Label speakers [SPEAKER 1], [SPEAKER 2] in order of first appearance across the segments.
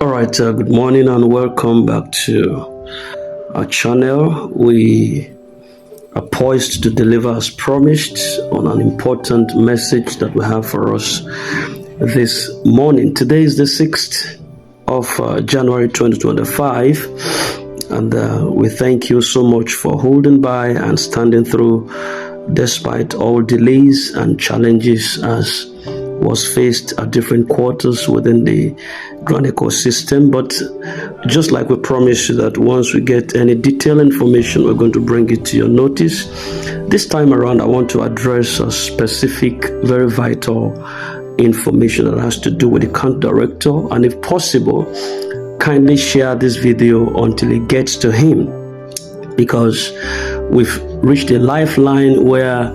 [SPEAKER 1] All right, good morning and welcome back to our channel. We are poised to deliver as promised on an important message that we have for us this morning. Today is the 6th of January 2025, and we thank you so much for holding by and standing through despite all delays and challenges as was faced at different quarters within the Grand ecosystem. But just like we promised you that once we get any detailed information, we're going to bring it to your notice. This time around, I want to address a specific, very vital information that has to do with the account director, and if possible, kindly share this video until it gets to him, because we've reached a lifeline where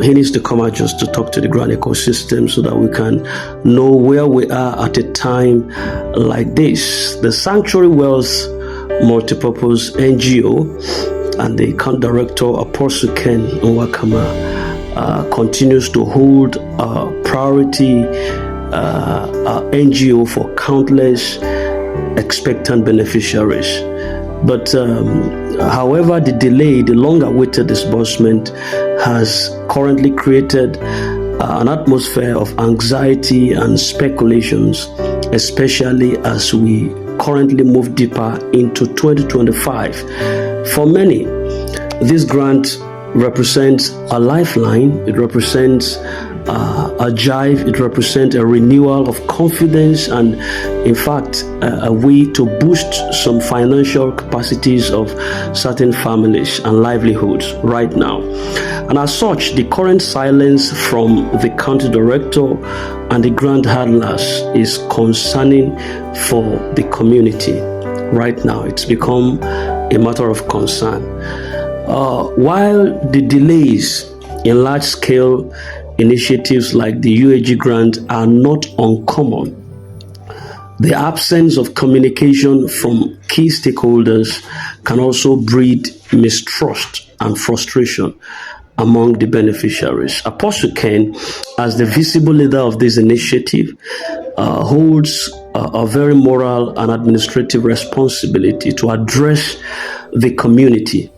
[SPEAKER 1] he needs to come out just to talk to the Grand ecosystem so that we can know where we are at a time like this. The Sanctuary Wealth Multipurpose NGO and the account director, Apostle Ken Nwakama, continues to hold priority NGO for countless expectant beneficiaries. But however, the delay, the long-awaited disbursement has currently created an atmosphere of anxiety and speculations, especially as we currently move deeper into 2025. For many, this grant represents a lifeline. It represents a jive. It represents a renewal of confidence, and in fact a way to boost some financial capacities of certain families and livelihoods right now. And as such, the current silence from the county director and the grant handlers is concerning for the community right now. It's become a matter of concern. While the delays in large-scale initiatives like the UAG grant are not uncommon, the absence of communication from key stakeholders can also breed mistrust and frustration among the beneficiaries. Apostle Ken, as the visible leader of this initiative, holds a very moral and administrative responsibility to address the community,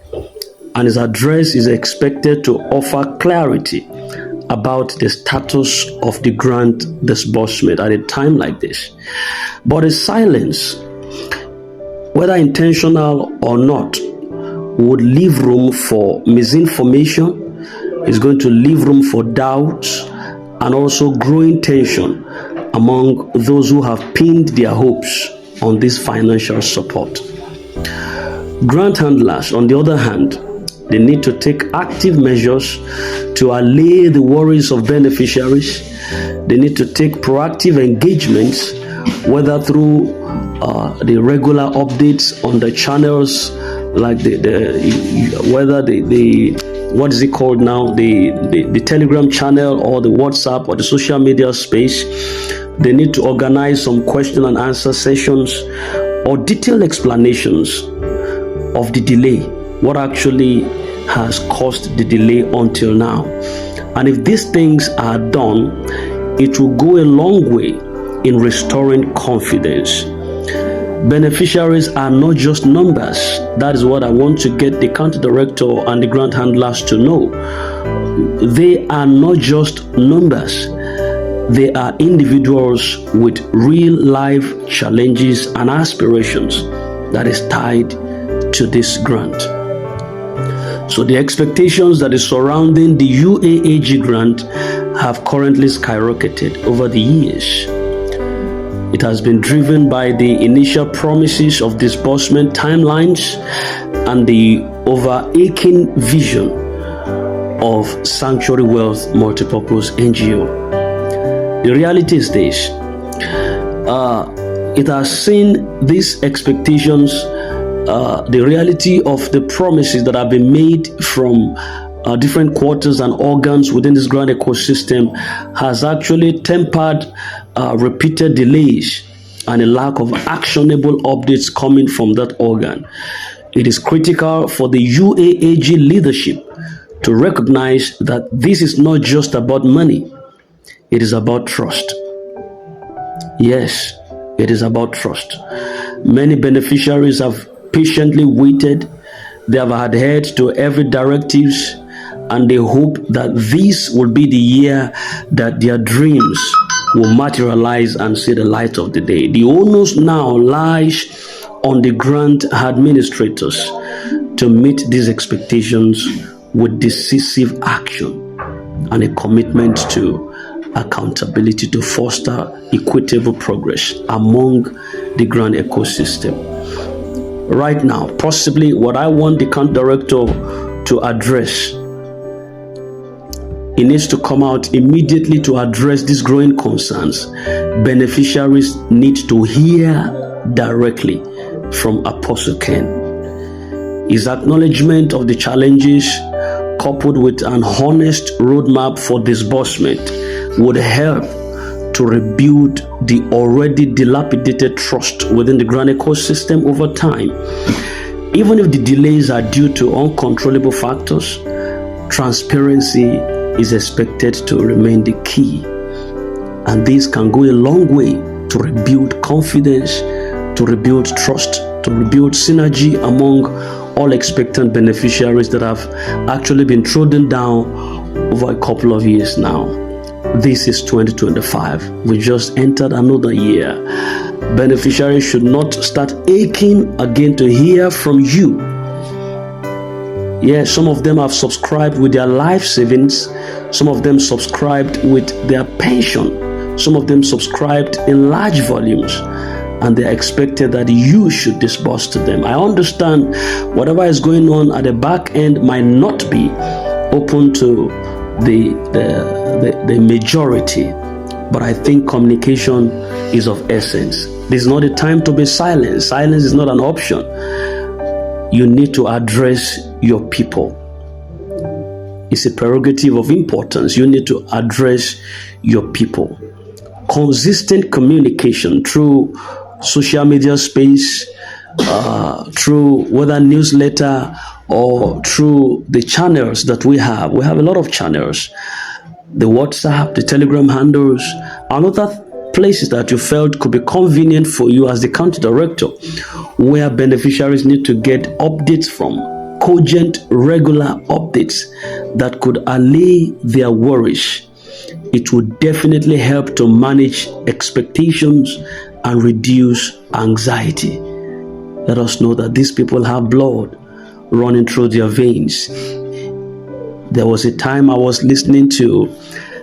[SPEAKER 1] and his address is expected to offer clarity about the status of the grant disbursement at a time like this. But his silence, whether intentional or not, would leave room for misinformation. It's going to leave room for doubts and also growing tension among those who have pinned their hopes on this financial support. Grant handlers, on the other hand, they need to take active measures to allay the worries of beneficiaries. They need to take proactive engagements, whether through the regular updates on the channels, like whether what is it called now, the Telegram channel or the WhatsApp or the social media space. They need to organize some question and answer sessions or detailed explanations of the delay, what actually has caused the delay until now. And if these things are done, it will go a long way in restoring confidence. Beneficiaries are not just numbers. That is what I want to get the county director and the grant handlers to know. They are not just numbers. They are individuals with real life challenges and aspirations that is tied to this grant. So the expectations that is surrounding the UAAG grant have currently skyrocketed over the years. It has been driven by the initial promises of disbursement timelines and the overarching vision of Sanctuary Wealth Multipurpose NGO. The reality is this. It has seen these expectations, the reality of the promises that have been made from different quarters and organs within this grand ecosystem has actually tempered repeated delays and a lack of actionable updates coming from that organ. It is critical for the UAAG leadership to recognize that this is not just about money, it is about trust. Yes, It is about trust. Many beneficiaries have patiently waited. They have adhered to every directives, and they hope that this will be the year that their dreams will materialize and see the light of the day. The onus now lies on the grant administrators to meet these expectations with decisive action and a commitment to accountability to foster equitable progress among the grant ecosystem. Right now, possibly what I want the grant director to address, he needs to come out immediately to address these growing concerns. Beneficiaries need to hear directly from Apostle Ken. His acknowledgement of the challenges, coupled with an honest roadmap for disbursement, would help to rebuild the already dilapidated trust within the grant ecosystem over time. Even if the delays are due to uncontrollable factors, transparency is expected to remain the key. And this can go a long way to rebuild confidence, to rebuild trust, to rebuild synergy among all expectant beneficiaries that have actually been trodden down over a couple of years now. This is 2025. We just entered another year. Beneficiaries should not start aching again to hear from you. Yes, some of them have subscribed with their life savings. Some of them subscribed with their pension. Some of them subscribed in large volumes. And they are expected that you should disburse to them. I understand whatever is going on at the back end might not be open to the majority, but I think communication is of essence. This is not a time to be silent. Silence is not an option. You need to address your people. It's a prerogative of importance. You need to address your people. Consistent communication through social media space, through whether newsletter or through the channels that we have. We have a lot of channels, the WhatsApp, the Telegram handles, and other places that you felt could be convenient for you as the county director, where beneficiaries need to get updates from, cogent, regular updates that could allay their worries. It would definitely help to manage expectations and reduce anxiety. Let us know that these people have blood running through their veins. There was a time I was listening to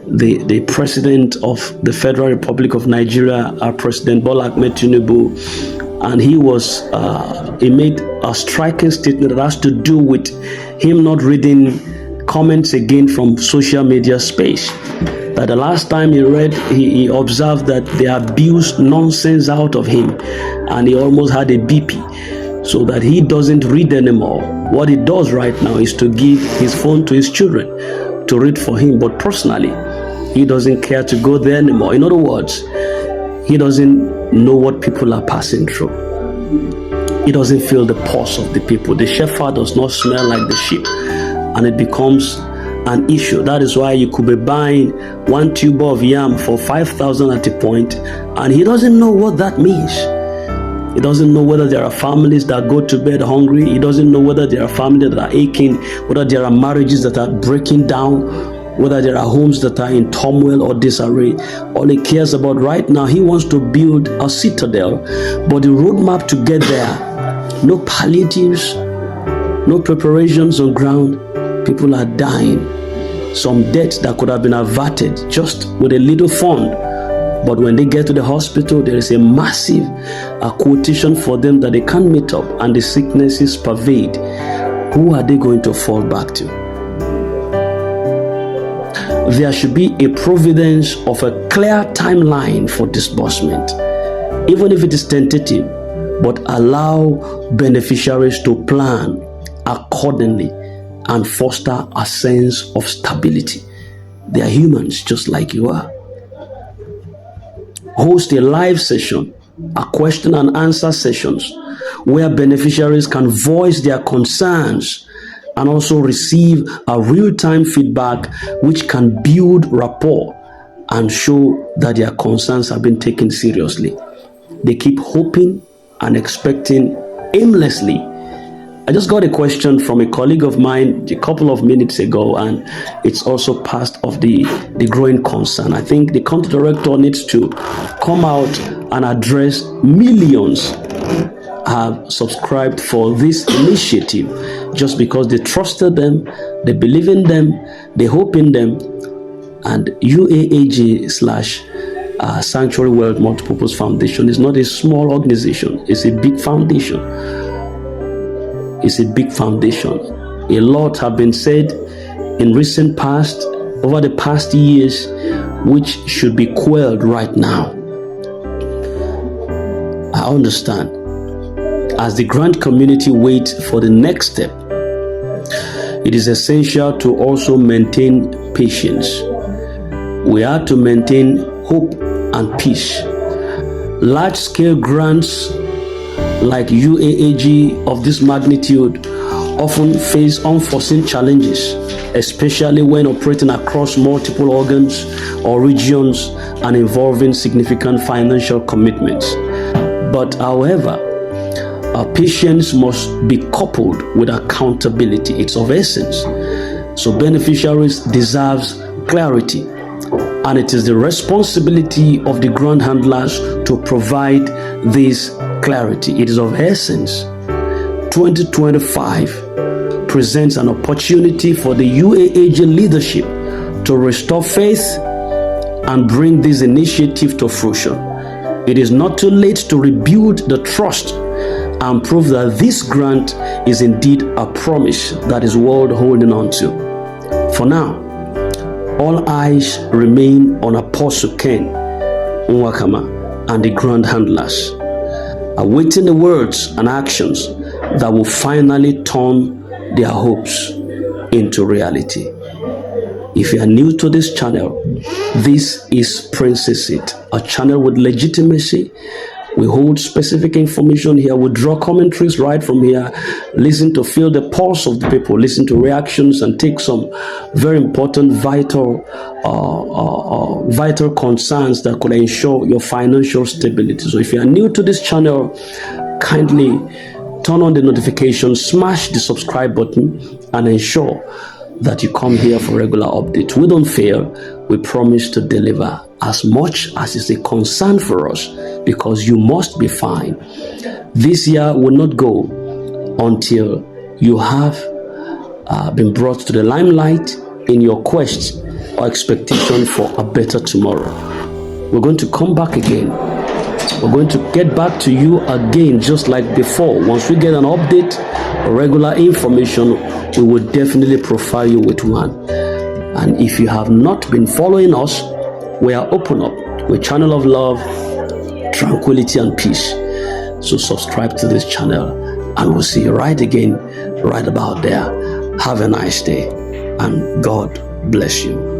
[SPEAKER 1] the president of the Federal Republic of Nigeria, our President Bola Ahmed Tinubu, and he made a striking statement that has to do with him not reading comments again from social media space. That the last time he observed that they abused nonsense out of him, and he almost had a BP, so that he doesn't read anymore. What he does right now is to give his phone to his children to read for him, but personally, he doesn't care to go there anymore. In other words, he doesn't know what people are passing through. He doesn't feel the pulse of the people. The shepherd does not smell like the sheep, and it becomes an issue. That is why you could be buying one tube of yam for 5,000 at a point, and he doesn't know what that means. He doesn't know whether there are families that go to bed hungry. He doesn't know whether there are families that are aching, whether there are marriages that are breaking down, whether there are homes that are in turmoil or disarray. All he cares about right now, he wants to build a citadel, but the roadmap to get there, no palliatives, no preparations on ground. People are dying. Some deaths that could have been averted just with a little fund. But when they get to the hospital, there is a massive quotation for them that they can't meet up, and the sicknesses pervade. Who are they going to fall back to? There should be a providence of a clear timeline for disbursement, even if it is tentative, but allow beneficiaries to plan accordingly and foster a sense of stability. They are humans just like you are. Host a live session, a question and answer sessions, where beneficiaries can voice their concerns and also receive a real-time feedback which can build rapport and show that their concerns have been taken seriously. They keep hoping and expecting aimlessly. I just got a question from a colleague of mine a couple of minutes ago, and it's also part of the growing concern. I think the country director needs to come out and address millions have subscribed for this initiative just because they trusted them, they believe in them, they hope in them. And UAAG / Sanctuary World Multipurpose Foundation is not a small organization, it's a big foundation. It's a big foundation. A lot have been said in recent past, over the past years, which should be quelled right now. I understand. As the grant community waits for the next step, it is essential to also maintain patience. We are to maintain hope and peace. Large-scale grants like UAAG of this magnitude often face unforeseen challenges, especially when operating across multiple organs or regions and involving significant financial commitments. But however, our patience must be coupled with accountability. It's of essence. So beneficiaries deserves clarity, and it is the responsibility of the grant handlers to provide this clarity. It is of essence. 2025 presents an opportunity for the UAAG leadership to restore faith and bring this initiative to fruition. It is not too late to rebuild the trust and prove that this grant is indeed a promise that is worth holding on to. For now, all eyes remain on Apostle Ken Nwakama and the grant handlers, awaiting the words and actions that will finally turn their hopes into reality. If you are new to this channel, this is Princess It, a channel with legitimacy. We hold specific information here. We draw commentaries right from here. Listen to feel the pulse of the people. Listen to reactions and take some very important, vital concerns that could ensure your financial stability. So if you are new to this channel, kindly turn on the notification, smash the subscribe button, and ensure that you come here for regular updates. We don't fail. We promise to deliver as much as is a concern for us, because you must be fine. This year will not go until you have been brought to the limelight in your quest or expectation for a better tomorrow. We're going to come back again. We're going to get back to you again just like before. Once we get an update, regular information, we will definitely profile you with one. And if you have not been following us, we are open up. We're a channel of love, tranquility, and peace. So subscribe to this channel, and we'll see you right again, right about there. Have a nice day, and God bless you.